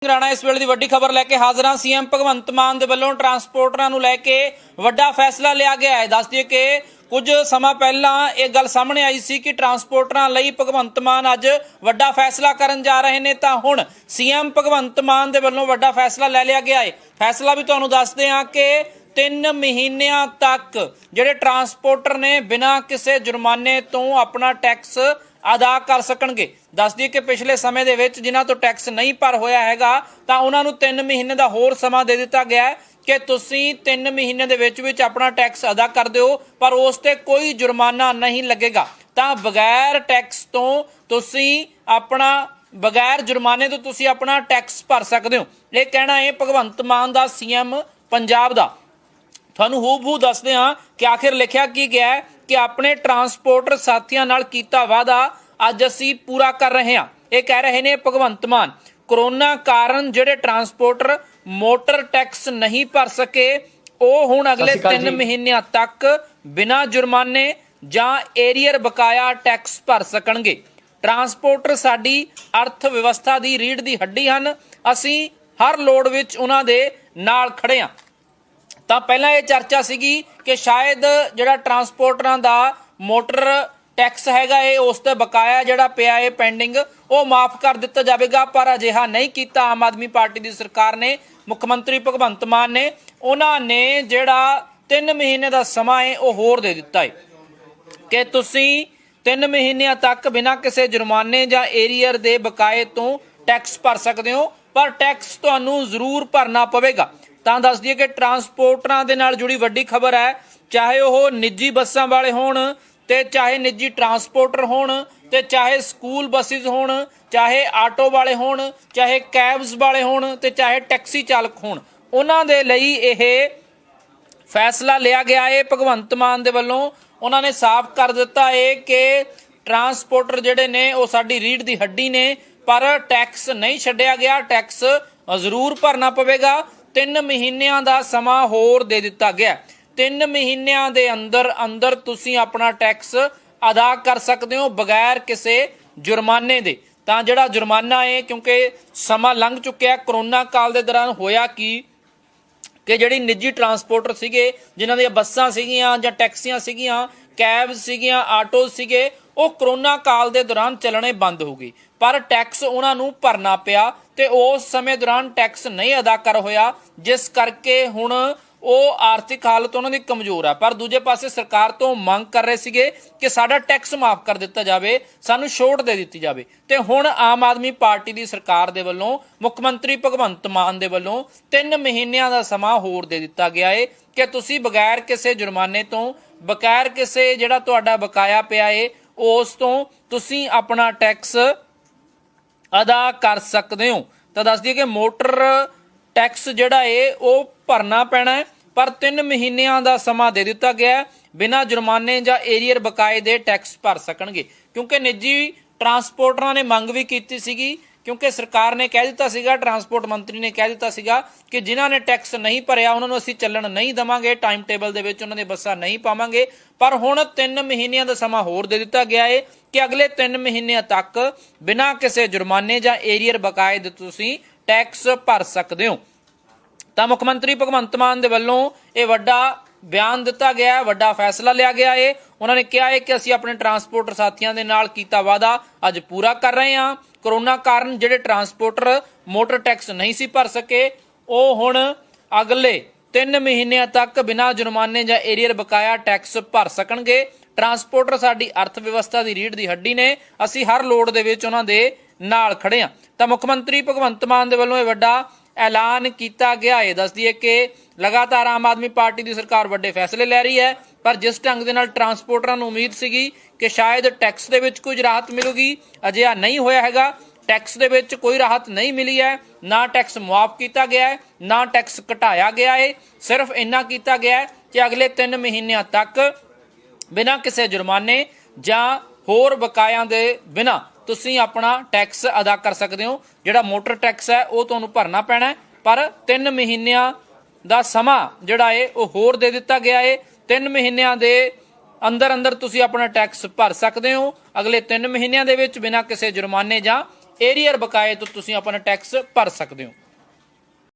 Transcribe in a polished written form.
ਰਾਣਾ ਇਸ ਵੇਲੇ ਦੀ ਵੱਡੀ ਖਬਰ ਲੈ ਕੇ ਹਾਜ਼ਰ ਹਾਂ। ਸੀਐਮ ਭਗਵੰਤ ਮਾਨ ਦੇ ਵੱਲੋਂ ਟਰਾਂਸਪੋਰਟਰਾਂ ਨੂੰ ਲੈ ਕੇ ਵੱਡਾ ਫੈਸਲਾ ਲਿਆ ਗਿਆ ਹੈ। ਦੱਸ ਦਈਏ ਕਿ ਕੁਝ ਸਮਾਂ ਪਹਿਲਾਂ ਇਹ ਗੱਲ ਸਾਹਮਣੇ ਆਈ ਸੀ ਕਿ ਟਰਾਂਸਪੋਰਟਰਾਂ ਲਈ ਭਗਵੰਤ ਮਾਨ ਅੱਜ ਵੱਡਾ ਫੈਸਲਾ ਕਰਨ ਜਾ ਰਹੇ ਨੇ, ਤਾਂ ਹੁਣ ਸੀਐਮ ਭਗਵੰਤ ਮਾਨ ਦੇ ਵੱਲੋਂ ਵੱਡਾ ਫੈਸਲਾ ਲੈ ਲਿਆ ਗਿਆ ਹੈ। ਫੈਸਲਾ ਵੀ ਤੁਹਾਨੂੰ ਦੱਸਦੇ ਹਾਂ ਕਿ 3 ਮਹੀਨਿਆਂ ਤੱਕ ਜਿਹੜੇ ਟਰਾਂਸਪੋਰਟਰ ਨੇ ਬਿਨਾਂ ਕਿਸੇ ਜੁਰਮਾਨੇ ਤੋਂ ਆਪਣਾ ਟੈਕਸ ਅਦਾ ਕਰ ਸਕਣਗੇ। ਦੱਸ ਦਈਏ ਕਿ ਪਿਛਲੇ ਸਮੇਂ ਦੇ ਵਿੱਚ ਜਿਨ੍ਹਾਂ ਤੋਂ ਟੈਕਸ ਨਹੀਂ ਭਰ ਹੋਇਆ ਹੈਗਾ ਤਾਂ ਉਹਨਾਂ ਨੂੰ 3 ਮਹੀਨੇ ਦਾ ਹੋਰ ਸਮਾਂ ਦੇ ਦਿੱਤਾ ਗਿਆ ਹੈ ਕਿ ਤੁਸੀਂ 3 ਮਹੀਨੇ ਦੇ ਵਿੱਚ ਆਪਣਾ ਟੈਕਸ ਅਦਾ ਕਰ ਦਿਓ, ਪਰ ਉਸ ਤੇ ਕੋਈ ਜੁਰਮਾਨਾ ਨਹੀਂ ਲੱਗੇਗਾ। ਤਾਂ ਬਗੈਰ ਟੈਕਸ ਤੋਂ ਤੁਸੀਂ ਬਗੈਰ ਜੁਰਮਾਨੇ ਤੋਂ ਤੁਸੀਂ ਆਪਣਾ ਟੈਕਸ ਭਰ ਸਕਦੇ ਹੋ। ਇਹ ਕਹਿਣਾ ਹੈ ਭਗਵੰਤ ਮਾਨ ਦਾ, ਸੀਐਮ ਪੰਜਾਬ ਦਾ। ਤੁਹਾਨੂੰ ਹੂਬਹੂ ਦੱਸਦੇ ਹਾਂ ਕਿ ਆਖਿਰ ਲਿਖਿਆ ਕੀ ਗਿਆ ਹੈ ਕਿ ਆਪਣੇ ਟਰਾਂਸਪੋਰਟਰ ਸਾਥੀਆਂ ਨਾਲ ਕੀਤਾ ਵਾਅਦਾ ਅੱਜ ਅਸੀਂ ਪੂਰਾ ਕਰ ਰਹੇ ਹਾਂ। ਇਹ ਕਹਿ ਰਹੇ ਨੇ ਭਗਵੰਤ ਮਾਨ। ਕੋਰੋਨਾ ਕਾਰਨ ਜਿਹੜੇ ਟਰਾਂਸਪੋਰਟਰ ਮੋਟਰ ਟੈਕਸ ਨਹੀਂ ਭਰ ਸਕੇ ਉਹ ਹੁਣ ਅਗਲੇ 3 ਮਹੀਨਿਆਂ ਤੱਕ ਬਿਨਾਂ ਜੁਰਮਾਨੇ ਜਾਂ ਏਰੀਅਰ ਬਕਾਇਆ ਟੈਕਸ ਭਰ ਸਕਣਗੇ। ਟਰਾਂਸਪੋਰਟਰ ਸਾਡੀ ਅਰਥ ਵਿਵਸਥਾ ਦੀ ਰੀੜ੍ਹ ਦੀ ਹੱਡੀ ਹਨ। ਅਸੀਂ ਹਰ ਲੋੜ ਵਿੱਚ ਉਹਨਾਂ ਦੇ ਨਾਲ ਖੜੇ ਹਾਂ। ਤਾਂ ਪਹਿਲਾਂ ਇਹ ਚਰਚਾ ਸੀਗੀ ਕਿ ਸ਼ਾਇਦ ਜਿਹੜਾ ਟਰਾਂਸਪੋਰਟਰਾਂ ਦਾ ਮੋਟਰ ਟੈਕਸ ਹੈਗਾ ਉਸ ਤੇ ਬਕਾਇਆ ਜਿਹੜਾ ਪਿਆ ਪੈਂਡਿੰਗ ਉਹ ਮਾਫ ਕਰ ਦਿੱਤਾ ਜਾਵੇਗਾ, ਪਰ ਅਜਿਹਾ ਨਹੀਂ ਕੀਤਾ ਆਮ ਆਦਮੀ ਪਾਰਟੀ ਦੀ ਸਰਕਾਰ ਨੇ। ਮੁੱਖ ਮੰਤਰੀ ਭਗਵੰਤ ਮਾਨ ਨੇ ਉਹਨਾਂ ਨੇ ਜਿਹੜਾ 3 ਮਹੀਨੇ ਦਾ ਸਮਾਂ ਉਹ ਹੋਰ ਦੇ ਦਿੱਤਾ ਹੈ ਕਿ ਤੁਸੀਂ 3 ਮਹੀਨਿਆਂ ਤੱਕ ਬਿਨਾਂ ਕਿਸੇ ਜੁਰਮਾਨੇ ਜਾਂ ਏਰੀਅਰ ਦੇ ਬਕਾਏ ਤੋਂ ਟੈਕਸ ਭਰ ਸਕਦੇ ਹੋ, ਪਰ ਟੈਕਸ ਤੁਹਾਨੂੰ ਜ਼ਰੂਰ ਭਰਨਾ ਪਵੇਗਾ। ਤਾਂ ਦੱਸ ਦਈਏ ਕਿ ਟਰਾਂਸਪੋਰਟਰਾਂ ਦੇ ਨਾਲ ਜੁੜੀ ਵੱਡੀ ਖਬਰ ਹੈ, ਚਾਹੇ ਉਹ ਨਿੱਜੀ ਬੱਸਾਂ ਵਾਲੇ ਹੋਣ ਤੇ ਚਾਹੇ ਨਿੱਜੀ ਟਰਾਂਸਪੋਰਟਰ ਹੋਣ ਤੇ ਚਾਹੇ ਸਕੂਲ ਬੱਸਿਸ ਹੋਣ, ਚਾਹੇ ਆਟੋ ਵਾਲੇ ਹੋਣ, ਚਾਹੇ ਕੈਬਸ ਵਾਲੇ ਹੋਣ ਤੇ ਚਾਹੇ ਟੈਕਸੀ ਚਾਲਕ ਹੋਣ, ਉਹਨਾਂ ਦੇ ਲਈ ਇਹ ਫੈਸਲਾ ਲਿਆ ਗਿਆ ਹੈ ਭਗਵੰਤ ਮਾਨ ਦੇ ਵੱਲੋਂ। ਉਹਨਾਂ ਨੇ ਸਾਫ਼ ਕਰ ਦਿੱਤਾ ਹੈ ਕਿ ਟਰਾਂਸਪੋਰਟਰ ਜਿਹੜੇ ਨੇ ਉਹ ਸਾਡੀ ਰੀੜ੍ਹ ਦੀ ਹੱਡੀ ਨੇ, ਪਰ ਟੈਕਸ ਨਹੀਂ ਛੱਡਿਆ ਗਿਆ, ਟੈਕਸ ਜ਼ਰੂਰ ਭਰਨਾ ਪਵੇਗਾ। 3 ਮਹੀਨਿਆਂ ਦਾ ਸਮਾਂ ਹੋਰ ਦੇ ਦਿੱਤਾ ਗਿਆ। 3 ਮਹੀਨਿਆਂ ਦੇ ਅੰਦਰ ਤੁਸੀਂ ਆਪਣਾ ਟੈਕਸ ਅਦਾ ਕਰ ਸਕਦੇ ਹੋ ਬਗੈਰ ਕਿਸੇ ਜੁਰਮਾਨੇ ਦੇ। ਤਾਂ ਜਿਹੜਾ ਜੁਰਮਾਨਾ ਹੈ, ਕਿਉਂਕਿ ਸਮਾਂ ਲੰਘ ਚੁੱਕਿਆ, ਕਰੋਨਾ ਕਾਲ ਦੇ ਦੌਰਾਨ ਹੋਇਆ ਕਿ ਜਿਹੜੀ ਨਿੱਜੀ ਟਰਾਂਸਪੋਰਟਰ ਸੀਗੇ, ਜਿਨ੍ਹਾਂ ਦੀਆਂ ਬੱਸਾਂ ਸੀਗੀਆਂ ਜਾਂ ਟੈਕਸੀਆਂ ਸੀਗੀਆਂ, ਕੈਬ ਸੀਗੀਆਂ, ਆਟੋ ਸੀਗੇ, ਉਹ ਕਰੋਨਾ ਕਾਲ ਦੇ ਦੌਰਾਨ ਚੱਲਣੇ ਬੰਦ ਹੋ ਗਏ, ਪਰ ਟੈਕਸ ਉਹਨਾਂ ਨੂੰ ਭਰਨਾ ਪਿਆ ਤੇ ਉਸ ਸਮੇਂ ਦੌਰਾਨ ਟੈਕਸ ਨਹੀਂ ਅਦਾ ਕਰ ਹੋਇਆ, ਜਿਸ ਕਰਕੇ ਹੁਣ ਉਹ ਆਰਥਿਕ ਹਾਲਤ ਉਹਨਾਂ ਦੀ ਕਮਜ਼ੋਰ ਆ। ਪਰ ਦੂਜੇ ਪਾਸੇ ਸਰਕਾਰ ਤੋਂ ਮੰਗ ਕਰ ਰਹੇ ਸੀਗੇ ਕਿ ਸਾਡਾ ਟੈਕਸ ਮਾਫ ਕਰ ਦਿੱਤਾ ਜਾਵੇ, ਸਾਨੂੰ ਛੋਟ ਦੇ ਦਿੱਤੀ ਜਾਵੇ। ਤੇ ਹੁਣ ਆਮ ਆਦਮੀ ਪਾਰਟੀ ਦੀ ਸਰਕਾਰ ਦੇ ਵੱਲੋਂ, ਮੁੱਖ ਮੰਤਰੀ ਭਗਵੰਤ ਮਾਨ ਦੇ ਵੱਲੋਂ 3 ਮਹੀਨਿਆਂ ਦਾ ਸਮਾਂ ਹੋਰ ਦੇ ਦਿੱਤਾ ਗਿਆ ਹੈ ਕਿ ਤੁਸੀਂ ਬਗੈਰ ਕਿਸੇ ਜੁਰਮਾਨੇ ਤੋਂ, ਬਗੈਰ ਕਿਸੇ ਜਿਹੜਾ ਤੁਹਾਡਾ ਬਕਾਇਆ ਪਿਆ ਉਸ ਤੋਂ ਤੁਸੀਂ ਆਪਣਾ ਟੈਕਸ ਅਦਾ ਕਰ ਸਕਦੇ ਹੋ। ਤਾਂ ਦੱਸ ਦਈਏ ਕਿ ਮੋਟਰ ਟੈਕਸ ਜਿਹੜਾ ਉਹ ਭਰਨਾ ਪੈਣਾ ਹੈ, ਪਰ 3 ਮਹੀਨਿਆਂ ਦਾ ਸਮਾਂ ਦੇ ਦਿੱਤਾ ਗਿਆ। ਬਿਨਾਂ ਜੁਰਮਾਨੇ ਜਾਂ ਏਰੀਅਰ ਬਕਾਏ ਦੇ ਟੈਕਸ ਭਰ ਸਕਣਗੇ, ਕਿਉਂਕਿ ਨਿੱਜੀ ਟਰਾਂਸਪੋਰਟਰਾਂ ਨੇ ਮੰਗ ਵੀ ਕੀਤੀ ਸੀਗੀ, ਕਿਉਂਕਿ ਸਰਕਾਰ ਨੇ ਕਹਿ ਦਿੱਤਾ ਸੀਗਾ, ਟਰਾਂਸਪੋਰਟ ਮੰਤਰੀ ਨੇ ਕਹਿ ਦਿੱਤਾ ਸੀਗਾ ਕਿ ਜਿਨ੍ਹਾਂ ਨੇ ਟੈਕਸ ਨਹੀਂ ਭਰਿਆ ਉਹਨਾਂ ਨੂੰ ਅਸੀਂ ਚੱਲਣ ਨਹੀਂ ਦੇਵਾਂਗੇ, ਟਾਈਮ ਟੇਬਲ ਦੇ ਵਿੱਚ ਉਹਨਾਂ ਦੀਆਂ ਬੱਸਾਂ ਨਹੀਂ ਪਾਵਾਂਗੇ। ਪਰ ਹੁਣ 3 ਮਹੀਨਿਆਂ ਦਾ ਸਮਾਂ ਹੋਰ ਦੇ ਦਿੱਤਾ ਗਿਆ ਹੈ ਕਿ ਅਗਲੇ 3 ਮਹੀਨਿਆਂ ਤੱਕ ਬਿਨਾਂ ਕਿਸੇ ਜੁਰਮਾਨੇ ਜਾਂ ਏਰੀਅਰ ਬਕਾਏ ਦੇ ਤੁਸੀਂ ਟੈਕਸ ਭਰ ਸਕਦੇ ਹੋ। ਤਾਂ ਮੁੱਖ ਮੰਤਰੀ ਭਗਵੰਤ ਮਾਨ ਦੇ ਵੱਲੋਂ ਇਹ ਵੱਡਾ ਬਿਆਨ ਦਿੱਤਾ ਗਿਆ ਹੈ, ਵੱਡਾ ਫੈਸਲਾ ਲਿਆ ਗਿਆ ਹੈ। ਉਹਨਾਂ ਨੇ ਕਿਹਾ ਹੈ ਕਿ ਅਸੀਂ ਆਪਣੇ ਟਰਾਂਸਪੋਰਟਰ ਸਾਥੀਆਂ ਦੇ ਨਾਲ ਕੀਤਾ ਵਾਅਦਾ ਅੱਜ ਪੂਰਾ ਕਰ ਰਹੇ ਹਾਂ। ਕੋਰੋਨਾ ਕਾਰਨ ਜਿਹੜੇ ਟਰਾਂਸਪੋਰਟਰ ਮੋਟਰ ਟੈਕਸ ਨਹੀਂ ਸੀ ਭਰ ਸਕੇ ਉਹ ਹੁਣ ਅਗਲੇ 3 ਮਹੀਨਿਆਂ ਤੱਕ ਬਿਨਾਂ ਜੁਰਮਾਨੇ ਜਾਂ ਏਰੀਅਰ ਬਕਾਇਆ ਟੈਕਸ ਭਰ ਸਕਣਗੇ। ਟਰਾਂਸਪੋਰਟਰ ਸਾਡੀ ਅਰਥ ਵਿਵਸਥਾ ਦੀ ਰੀੜ੍ਹ ਦੀ ਹੱਡੀ ਨੇ, ਅਸੀਂ ਹਰ ਲੋੜ ਦੇ ਵਿੱਚ ਉਹਨਾਂ ਦੇ ਨਾਲ ਖੜੇ ਹਾਂ। ਤਾਂ ਮੁੱਖ ਮੰਤਰੀ ਭਗਵੰਤ ਮਾਨ ਦੇ ਵੱਲੋਂ ਇਹ ਵੱਡਾ ਐਲਾਨ ਕੀਤਾ ਗਿਆ ਹੈ। ਦੱਸ ਦਈਏ ਕਿ ਲਗਾਤਾਰ ਆਮ ਆਦਮੀ ਪਾਰਟੀ ਦੀ ਸਰਕਾਰ ਵੱਡੇ ਫੈਸਲੇ ਲੈ ਰਹੀ ਹੈ, ਪਰ ਜਿਸ ਢੰਗ ਦੇ ਨਾਲ ਟਰਾਂਸਪੋਰਟਰਾਂ ਨੂੰ ਉਮੀਦ ਸੀਗੀ ਕਿ ਸ਼ਾਇਦ ਟੈਕਸ ਦੇ ਵਿੱਚ ਕੁਝ ਰਾਹਤ ਮਿਲੂਗੀ, ਅਜਿਹਾ ਨਹੀਂ ਹੋਇਆ ਹੈਗਾ। ਟੈਕਸ ਦੇ ਵਿੱਚ ਕੋਈ ਰਾਹਤ ਨਹੀਂ ਮਿਲੀ ਹੈ, ਨਾ ਟੈਕਸ ਮੁਆਫ ਕੀਤਾ ਗਿਆ ਹੈ, ਨਾ ਟੈਕਸ ਘਟਾਇਆ ਗਿਆ ਹੈ। ਸਿਰਫ ਇੰਨਾ ਕੀਤਾ ਗਿਆ ਹੈ ਕਿ ਅਗਲੇ 3 ਮਹੀਨਿਆਂ ਤੱਕ ਬਿਨਾਂ ਕਿਸੇ ਜੁਰਮਾਨੇ ਜਾਂ ਹੋਰ ਬਕਾਇਆਂ ਦੇ ਬਿਨਾਂ ਤੁਸੀਂ ਆਪਣਾ ਟੈਕਸ ਅਦਾ ਕਰ ਸਕਦੇ ਹੋ। ਜਿਹੜਾ ਮੋਟਰ ਟੈਕਸ ਹੈ ਉਹ ਤੁਹਾਨੂੰ ਭਰਨਾ ਪੈਣਾ, ਪਰ 3 ਮਹੀਨਿਆਂ ਦਾ ਸਮਾਂ ਜਿਹੜਾ ਉਹ ਹੋਰ ਦੇ ਦਿੱਤਾ ਗਿਆ ਹੈ। 3 ਮਹੀਨਿਆਂ ਦੇ ਅੰਦਰ ਤੁਸੀਂ ਆਪਣਾ ਟੈਕਸ ਭਰ ਸਕਦੇ ਹੋ ਅਗਲੇ 3 ਮਹੀਨਿਆਂ ਦੇ ਵਿੱਚ ਬਿਨਾਂ ਕਿਸੇ ਜੁਰਮਾਨੇ ਜਾਂ ਏਰੀਅਰ ਬਕਾਏ ਤੋਂ ਤੁਸੀਂ ਆਪਣਾ ਟੈਕਸ ਭਰ ਸਕਦੇ ਹੋ।